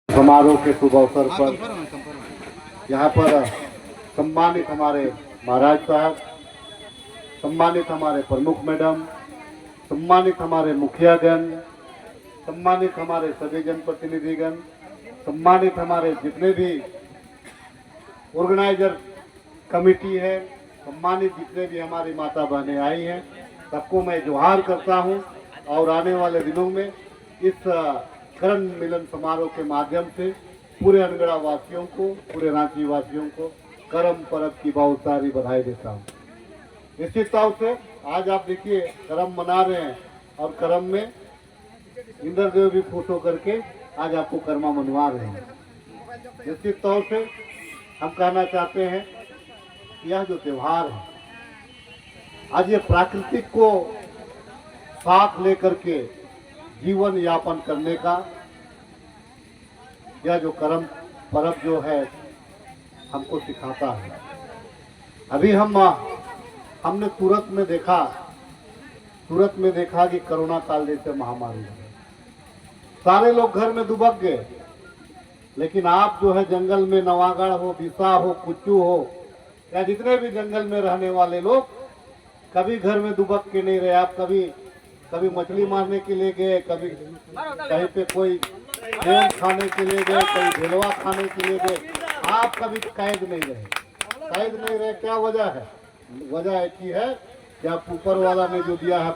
समारोह के शुभ अवसर पर यहाँ पर सम्मानित हमारे महाराज साहब, सम्मानित हमारे प्रमुख मैडम, सम्मानित हमारे मुखियागण, सम्मानित हमारे सभी जनप्रतिनिधिगण, सम्मानित हमारे जितने भी ऑर्गेनाइजर कमेटी है, सम्मानित जितने भी हमारी माता बहनें आई हैं, सबको मैं जोहार करता हूं। और आने वाले दिनों में इस करण मिलन समारोह के माध्यम से पूरे अनगढ़ा वासियों को, पूरे रांची वासियों को करम पर्व की बहुत सारी बधाई देता हूँ। निश्चित तौर से आज आप देखिए करम मना रहे हैं और करम में इंद्रदेव भी खुश होकर के आज आपको कर्मा मनवा रहे हैं। निश्चित तौर से हम कहना चाहते हैं कि यह जो त्योहार है आज ये प्राकृतिक को साथ लेकर के जीवन यापन करने का यह जो करम पर्व जो है हमको सिखाता है। अभी हमने सूरत में देखा कि कोरोना काल जैसे महामारी है, सारे लोग घर में दुबक गए, लेकिन आप जो है जंगल में नवागढ़ हो, बिसा हो, कुच्चू हो या जितने भी जंगल में रहने वाले लोग कभी घर में दुबक के नहीं रहे। आप कभी मछली मारने के लिए गए, कभी कहीं पे कोई गेम खाने के लिए गए, कोई ढेलवा खाने के लिए गए, आप कभी कैद नहीं रहे। क्या वजह है? वजह एक ही है कि आप ऊपर वाला ने जो दिया है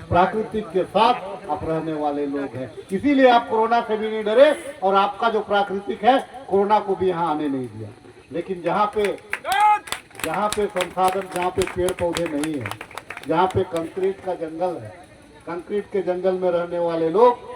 प्राकृतिक के साथ आप रहने वाले लोग हैं, इसीलिए आप कोरोना से भी नहीं डरे और आपका जो प्राकृतिक है कोरोना को भी यहाँ आने नहीं दिया। लेकिन जहाँ पे संसाधन, जहाँ पे पेड़ पौधे नहीं है, जहाँ पे कंक्रीट का जंगल है, कंक्रीट के जंगल में रहने वाले लोग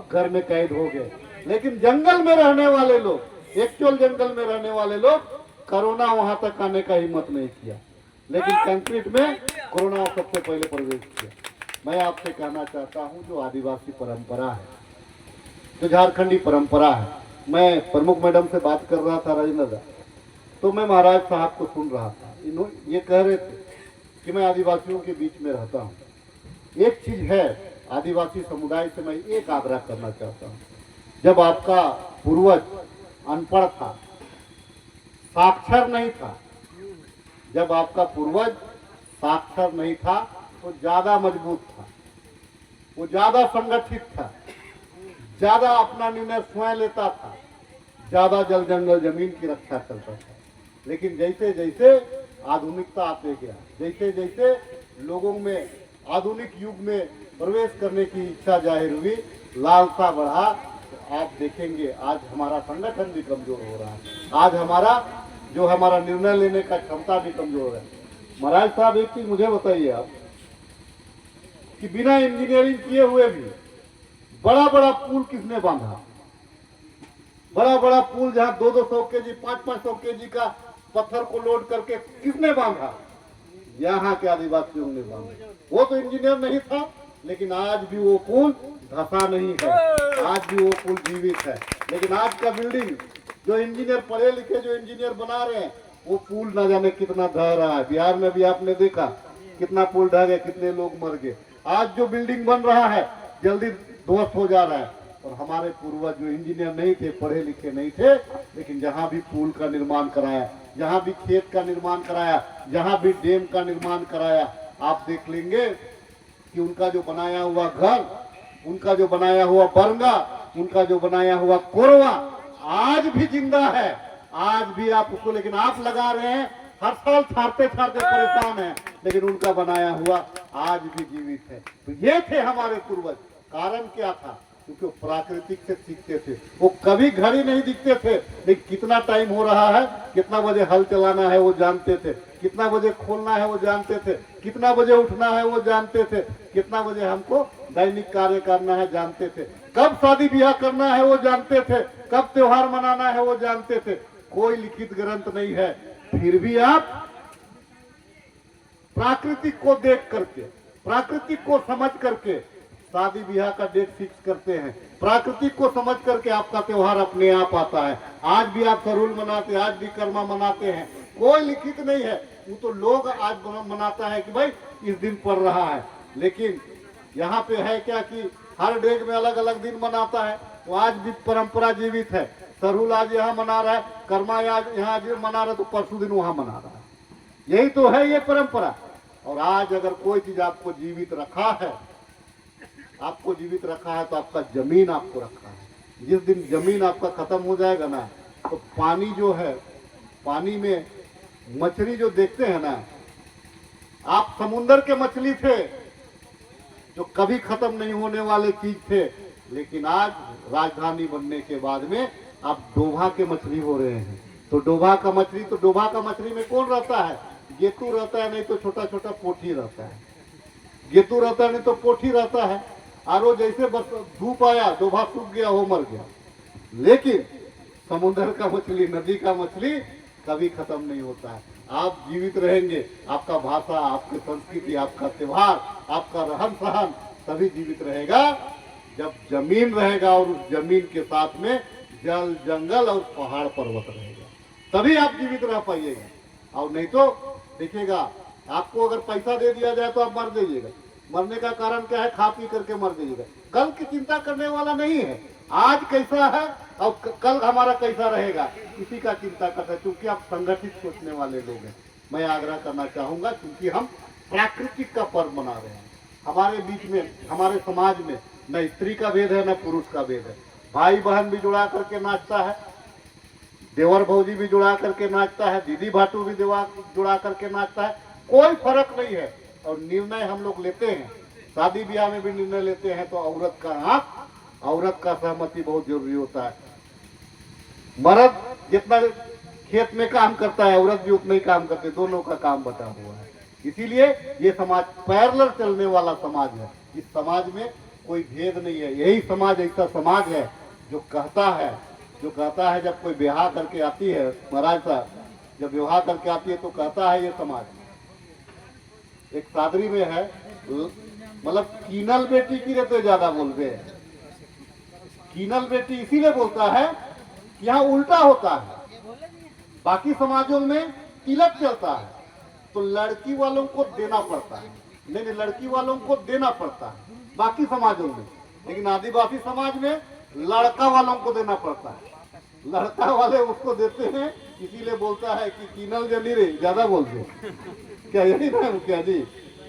घर में कैद हो गए। लेकिन जंगल में रहने वाले लोग, एक्चुअल जंगल में रहने वाले लोग कोरोना वहां तक आने का हिम्मत नहीं किया, लेकिन कंक्रीट में कोरोना सबसे पहले प्रवेश किया। मैं आपसे कहना चाहता हूं जो आदिवासी परंपरा है, जो झारखंडी परंपरा है, मैं प्रमुख मैडम से बात कर रहा था राजेंद्र, तो मैं महाराज साहब को सुन रहा था, ये कह रहे थे कि मैं आदिवासियों के बीच में रहता हूँ। एक चीज है, आदिवासी समुदाय से मैं एक आग्रह करना चाहता हूँ, जब आपका पूर्वज अनपढ़ था, साक्षर नहीं था, जब आपका पूर्वज साक्षर नहीं था तो ज्यादा मजबूत था, वो ज्यादा संगठित था, ज्यादा अपना निर्णय स्वयं लेता था, ज्यादा जल जंगल जमीन की रक्षा करता था। लेकिन जैसे जैसे आधुनिकता आते गया, जैसे जैसे लोगों में आधुनिक युग में प्रवेश करने की इच्छा जाहिर हुई, लालसा बढ़ा, तो आप देखेंगे आज हमारा संगठन भी कमजोर हो रहा है, आज हमारा निर्णय लेने का क्षमता भी कमजोर है। महाराज साहब एक चीज मुझे बताइए आप कि बिना इंजीनियरिंग किए हुए भी बड़ा बड़ा पुल किसने बांधा? बड़ा बड़ा पुल जहाँ 200 केजी 500 केजी का पत्थर को लोड करके किसने बांधा? यहाँ के आदिवासियों ने बांधा। वो तो इंजीनियर नहीं था, लेकिन आज भी वो पुल धंसा नहीं है, आज भी वो पुल जीवित है। लेकिन आज का बिल्डिंग जो इंजीनियर पढ़े लिखे जो इंजीनियर बना रहे हैं, वो पुल न जाने कितना ढह रहा है। बिहार में भी आपने देखा कितना पुल ढह गए, कितने लोग मर गए। आज जो बिल्डिंग बन रहा है जल्दी ध्वस्त हो जा रहा है। और हमारे पूर्वज जो इंजीनियर नहीं थे, पढ़े लिखे नहीं थे, लेकिन जहाँ भी पुल का निर्माण कराया, जहाँ भी खेत का निर्माण कराया, जहाँ भी डैम का निर्माण कराया, आप देख लेंगे कि उनका जो बनाया हुआ घर, उनका जो बनाया हुआ बरंगा, उनका जो बनाया हुआ कोरवा आज भी जिंदा है। आज भी आप उसको, लेकिन आप लगा रहे हैं, हर साल छाड़ते परेशान हैं, लेकिन उनका बनाया हुआ आज भी जीवित है। तो ये थे हमारे पूर्वज। कारण क्या था? क्योंकि वो प्राकृतिक से सीखते थे। वो कभी घड़ी नहीं दिखते थे, लेकिन कितना टाइम हो रहा है, कितना बजे हल चलाना है वो जानते थे, कितना बजे खोलना है वो जानते थे, कितना बजे उठना है वो जानते थे, कितना बजे हमको दैनिक कार्य करना है जानते थे, कब शादी ब्याह करना है वो जानते थे, कब त्योहार मनाना है वो जानते थे। कोई लिखित ग्रंथ नहीं है, फिर भी आप प्राकृतिक को देख करके, प्राकृतिक को समझ करके शादी ब्याह का डेट फिक्स करते हैं। प्राकृतिक को समझ करके आपका त्योहार अपने आप आता है। आज भी आप सरूल मनाते हैं, आज भी कर्मा मनाते हैं, कोई लिखित नहीं है। वो तो लोग आज मनाता है कि भाई इस दिन पड़ रहा है, लेकिन यहाँ पे है क्या कि हर डेट में अलग अलग दिन मनाता है। तो आज भी परंपरा जीवित है। सरहुल आज यहाँ मना रहा है, कर्मा आज यहाँ मना रहा है, तो परसों दिन वहां मना रहा है। यही तो है ये परंपरा। और आज अगर कोई चीज आपको जीवित रखा है, आपको जीवित रखा है, तो आपका जमीन आपको रखा है। जिस दिन जमीन आपका खत्म हो जाएगा ना, तो पानी जो है, पानी में मछली जो देखते हैं ना, आप समुंदर के मछली थे जो कभी खत्म नहीं होने वाले चीज थे, लेकिन आज राजधानी बनने के बाद में आप डोभा के मछली हो रहे हैं। तो डोभा का मछली, तो डोभा का मछली में कौन रहता है? गेतू रहता है, नहीं तो छोटा छोटा पोठी रहता है। गेतू रहता है, नहीं तो पोठी रहता है। और वो जैसे बस धूप आया, डोभा सूख गया, वो मर गया। लेकिन समुद्र का मछली, नदी का मछली कभी खत्म नहीं होता है। आप जीवित रहेंगे, आपका भाषा, आपकी संस्कृति, आपका त्योहार, आपका रहन सहन सभी जीवित रहेगा जब जमीन रहेगा, और उस जमीन के साथ में जल, जंगल और पहाड़ पर्वत रहेगा, तभी आप जीवित रह पाइएगा। और नहीं तो देखिएगा, आपको अगर पैसा दे दिया जाए तो आप मर जाइएगा। मरने का कारण क्या है? खा पी करके मर जाइएगा। कल की चिंता करने वाला नहीं है। आज कैसा है और कल हमारा कैसा रहेगा, इसी का चिंता करते हैं। क्योंकि आप संगठित सोचने वाले लोग हैं। मैं आग्रह करना चाहूंगा, क्योंकि हम प्राकृतिक का पर्व मना रहे हैं। हमारे बीच में, हमारे समाज में न स्त्री का भेद है, न पुरुष का भेद है। भाई बहन भी जुड़ा करके नाचता है, देवर भौजी भी जुड़ा करके नाचता है, दीदी भाटू भी जुड़ा करके नाचता है। कोई फर्क नहीं है। और निर्णय हम लोग लेते हैं, शादी ब्याह में भी निर्णय लेते हैं, तो औरत का आंख, औरत का सहमति बहुत जरूरी होता है। मर्द जितना खेत में काम करता है, औरत भी उतना ही काम करते, दोनों का काम बटा हुआ है। इसीलिए ये समाज पैरेलल चलने वाला समाज है। इस समाज में कोई भेद नहीं है। यही समाज ऐसा समाज है जो कहता है जब कोई ब्याह करके आती है, महाराज साहब जब विवाह करके आती है तो कहता है ये समाज, एक सादरी में है, मतलब कीनल बेटी की रहते ज्यादा बोलते हैं। कीनल बेटी इसीलिए बोलता है, यहाँ उल्टा होता है। बाकी समाजों में तिलक चलता है तो लड़की वालों को देना पड़ता है, नहीं लड़की वालों को देना पड़ता है बाकी समाजों में, लेकिन आदिवासी समाज में लड़का वालों को देना पड़ता है। लड़का वाले उसको देते हैं, इसीलिए बोलता है कि कीनल जली रे, ज्यादा बोलते क्या, यही ना मुखिया जी?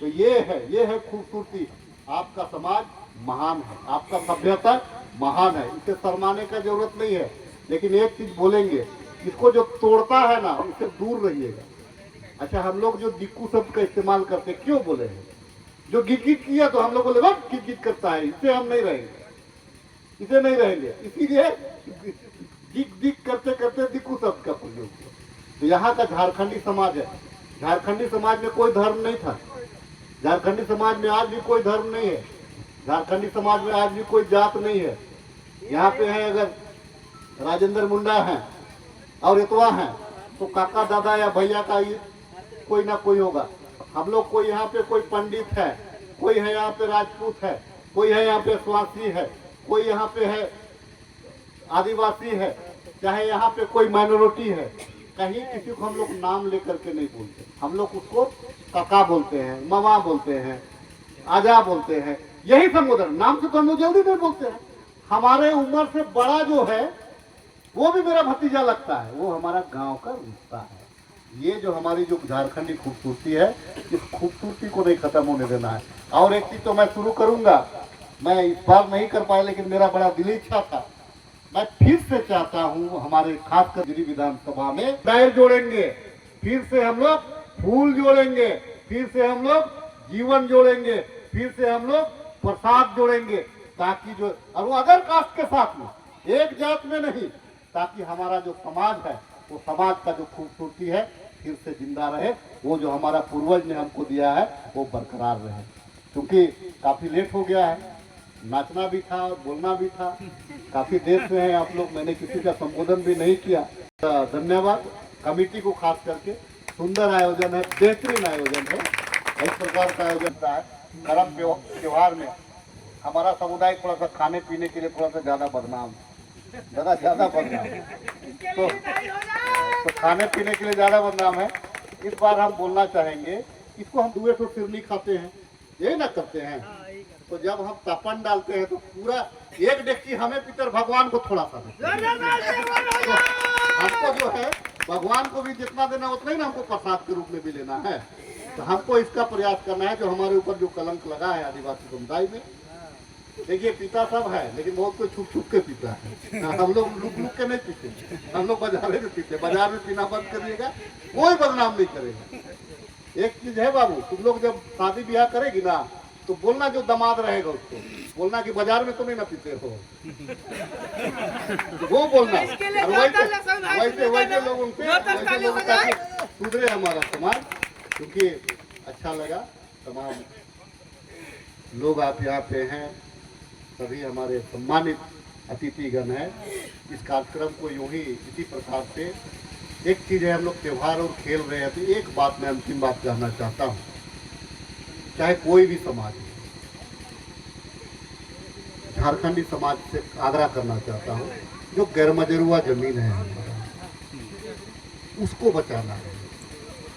तो ये है खूबसूरती। आपका समाज महान है, आपका सभ्यता महान है, इसे शर्माने का जरूरत नहीं है। लेकिन एक चीज बोलेंगे, इसको जो तोड़ता है ना, इससे दूर रहिएगा। अच्छा, हम लोग जो दिक्कू शब्द का इस्तेमाल करते क्यों बोले हैं? जो गिट गिट किया तो हम लोग बोले बस गिट गिट करता है, इससे हम नहीं रहेंगे, इसे नहीं रहेंगे। इसीलिए दिक दिक करते करते दिक्कू शब्द का प्रयोग किया। तो यहाँ का झारखंडी समाज है। झारखंडी समाज में कोई धर्म नहीं था। झारखंडी समाज में आज भी कोई धर्म नहीं है। झारखंडी समाज में आज भी कोई जात नहीं है। यहाँ पे है, अगर राजेंद्र मुंडा है और इतवा है तो काका दादा या भैया का कोई ना कोई होगा। हम लोग कोई यहाँ पे कोई पंडित है, कोई है यहाँ पे राजपूत है, कोई है यहाँ पे स्वासी है, कोई यहाँ पे है आदिवासी है, चाहे यहाँ पे कोई माइनॉरिटी है। कहीं किसी को हम लोग नाम लेकर के नहीं बोलते। हम लोग उसको काका बोलते हैं, मामा बोलते हैं, आजा बोलते हैं, यही संबोधन। नाम से तो हम लोग जल्दी नहीं बोलते हैं। हमारे उम्र से बड़ा जो है वो भी मेरा भतीजा लगता है, वो हमारा गांव का रिश्ता है। ये जो हमारी जो झारखंडी खूबसूरती है, इस खूबसूरती को नहीं खत्म होने देना है। और एक चीज तो मैं शुरू करूंगा, मैं इस बार नहीं कर पाया, लेकिन मेरा बड़ा दिल इच्छा था, मैं फिर से चाहता हूं हमारे खासकर दिल्ली विधानसभा में पैर जोड़ेंगे, फिर से हम लोग फूल जोड़ेंगे, फिर से हम लोग जीवन जोड़ेंगे, फिर से हम लोग प्रसाद जोड़ेंगे, ताकि जो और वो अदर कास्ट के साथ में, एक जात में नहीं, ताकि हमारा जो समाज है, वो समाज का जो खूबसूरती है फिर से जिंदा रहे। वो जो हमारा पूर्वज ने हमको दिया है वो बरकरार रहे। क्योंकि काफी लेट हो गया है, नाचना भी था और बोलना भी था। काफी देर से हैं आप लोग, मैंने किसी का संबोधन भी नहीं किया। धन्यवाद कमेटी को, खास करके सुंदर आयोजन है, बेहतरीन आयोजन है। इस प्रकार का आयोजन था। पर्व त्योहार में हमारा समुदाय थोड़ा सा खाने पीने के लिए थोड़ा सा ज्यादा बदनाम, ज्यादा बदनाम, तो खाने पीने के लिए ज्यादा बदनाम है। इस बार हम बोलना चाहेंगे, इसको हम दुए तो सिरनी खाते हैं, यही ना करते हैं। तो जब हम तपन डालते हैं तो पूरा एक डेगची हमें पितर भगवान को थोड़ा सा देते हैं। तो हमको जो है भगवान को भी जितना देना उतना ही ना हमको प्रसाद के रूप में भी लेना है। तो हमको इसका प्रयास करना है जो हमारे ऊपर जो कलंक लगा है आदिवासी समुदाय में। देखिए पीता सब है लेकिन बहुत कोई छुप छुप के पीता है। हम लोग लुक लुक के नहीं पीते, हम लोग बाजार में पीते। बाजार में पीना बंद करिएगा, कोई बदनाम नहीं करेगा। एक चीज है बाबू, तुम लोग जब शादी ब्याह करेगी ना तो बोलना जो दामाद रहेगा उसको बोलना कि बाजार में तो नहीं ना पीते हो, वो बोलना। और वैसे वैसे लोग उनसे वैसे लोगों का सुधरे हमारा समाज। क्योंकि अच्छा लगा तमाम लोग आप यहाँ पे हैं, सभी हमारे सम्मानित अतिथिगण हैं। इस कार्यक्रम को यूं ही इसी प्रकार से एक चीज़ है, हम लोग त्यौहार और खेल रहे हैं। तो एक बात मैं अंतिम बात कहना चाहता हूँ, चाहे कोई भी समाज हो, झारखंडी समाज से आग्रह करना चाहता हूँ, जो गैरमजरूआ जमीन है हमारा उसको बचाना है,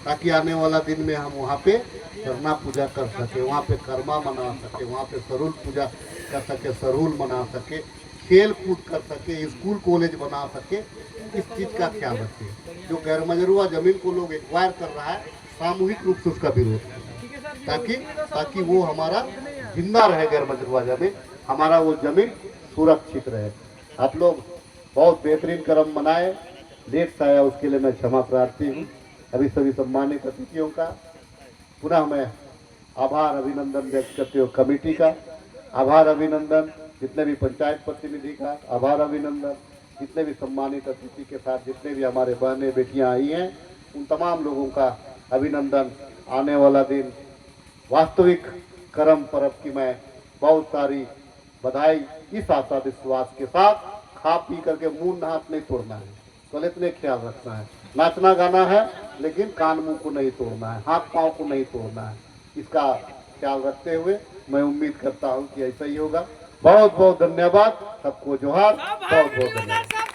ताकि आने वाला दिन में हम वहाँ पे करना पूजा कर सके, वहाँ पे कर्मा मना सके, वहाँ पे सरूल पूजा कर सके, सरूल मना सके, खेल कूद कर सके, स्कूल कॉलेज बना सके। इस चीज़ का ख्याल रखें। जो गैरमजरूआ जमीन को लोग एक्वायर कर रहा है, सामूहिक रूप से उसका विरोध करें, ताकि वो हमारा जिंदा रहे। गैरमजरूआ जमीन हमारा वो जमीन सुरक्षित रहे। आप लोग बहुत बेहतरीन कर्म मनाए, लेट से आया उसके लिए मैं क्षमा प्रार्थी हूँ। अभी सभी सम्मानित अतिथियों का पुनः मैं आभार अभिनंदन व्यक्त करते हुए कमेटी का आभार अभिनंदन, जितने भी पंचायत प्रतिनिधि का आभार अभिनंदन, जितने भी सम्मानित अतिथि के साथ जितने भी हमारे बहनें बेटियां आई हैं उन तमाम लोगों का अभिनंदन। आने वाला दिन वास्तविक कर्म पर्व की मैं बहुत सारी बधाई इस आशा विश्वास के साथ। खा पी करके मुंह हाथ नहीं तोड़ना है, तो इतने ख्याल रखना है। नाचना गाना है लेकिन कान मुंह को नहीं तोड़ना है, हाथ पांव को नहीं तोड़ना है। इसका ख्याल रखते हुए मैं उम्मीद करता हूं कि ऐसा ही होगा। बहुत बहुत धन्यवाद, सबको जोहार, बहुत बहुत धन्यवाद।